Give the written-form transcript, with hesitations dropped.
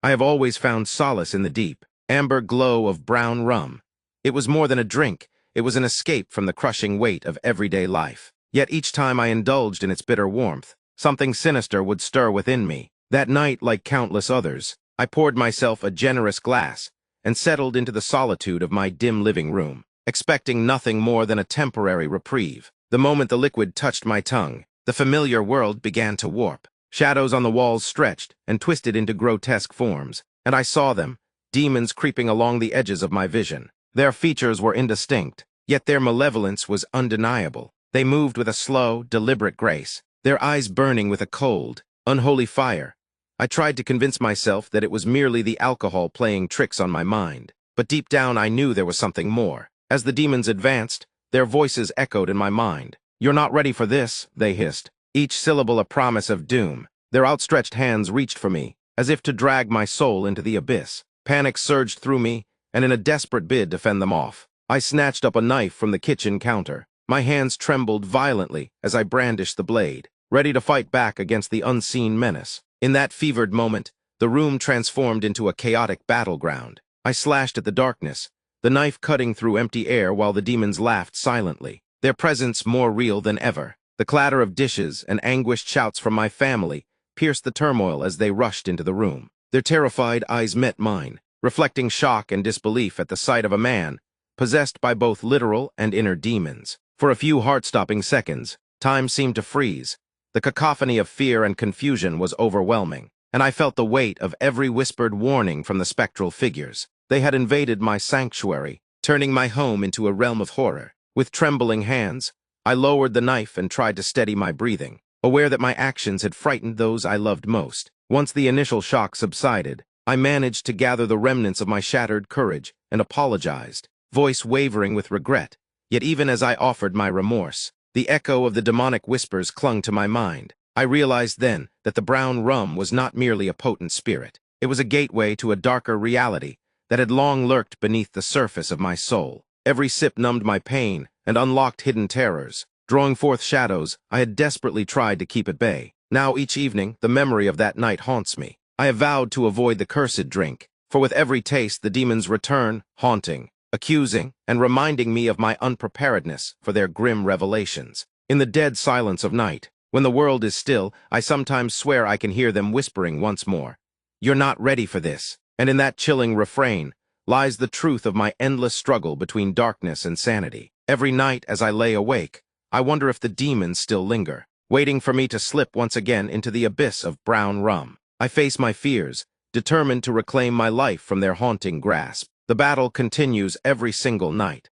I have always found solace in the deep, amber glow of brown rum. It was more than a drink, it was an escape from the crushing weight of everyday life. Yet each time I indulged in its bitter warmth, something sinister would stir within me. That night, like countless others, I poured myself a generous glass and settled into the solitude of my dim living room, expecting nothing more than a temporary reprieve. The moment the liquid touched my tongue, the familiar world began to warp. Shadows on the walls stretched and twisted into grotesque forms, and I saw them, demons creeping along the edges of my vision. Their features were indistinct, yet their malevolence was undeniable. They moved with a slow, deliberate grace, their eyes burning with a cold, unholy fire. I tried to convince myself that it was merely the alcohol playing tricks on my mind, but deep down I knew there was something more. As the demons advanced, their voices echoed in my mind. "You're not ready for this," they hissed, each syllable a promise of doom. Their outstretched hands reached for me, as if to drag my soul into the abyss. Panic surged through me, and in a desperate bid to fend them off, I snatched up a knife from the kitchen counter. My hands trembled violently as I brandished the blade, ready to fight back against the unseen menace. In that fevered moment, the room transformed into a chaotic battleground. I slashed at the darkness, the knife cutting through empty air while the demons laughed silently, their presence more real than ever. The clatter of dishes and anguished shouts from my family pierced the turmoil as they rushed into the room. Their terrified eyes met mine, reflecting shock and disbelief at the sight of a man possessed by both literal and inner demons. For a few heart-stopping seconds, time seemed to freeze. The cacophony of fear and confusion was overwhelming, and I felt the weight of every whispered warning from the spectral figures. They had invaded my sanctuary, turning my home into a realm of horror. With trembling hands, I lowered the knife and tried to steady my breathing, aware that my actions had frightened those I loved most. Once the initial shock subsided, I managed to gather the remnants of my shattered courage and apologized, voice wavering with regret. Yet even as I offered my remorse, the echo of the demonic whispers clung to my mind. I realized then that the brown rum was not merely a potent spirit. It was a gateway to a darker reality that had long lurked beneath the surface of my soul. Every sip numbed my pain and unlocked hidden terrors, drawing forth shadows I had desperately tried to keep at bay. Now each evening, the memory of that night haunts me. I have vowed to avoid the cursed drink, for with every taste the demons return, haunting, accusing, and reminding me of my unpreparedness for their grim revelations. In the dead silence of night, when the world is still, I sometimes swear I can hear them whispering once more, "You're not ready for this." And in that chilling refrain lies the truth of my endless struggle between darkness and sanity. Every night as I lay awake, I wonder if the demons still linger, waiting for me to slip once again into the abyss of brown rum. I face my fears, determined to reclaim my life from their haunting grasp. The battle continues every single night,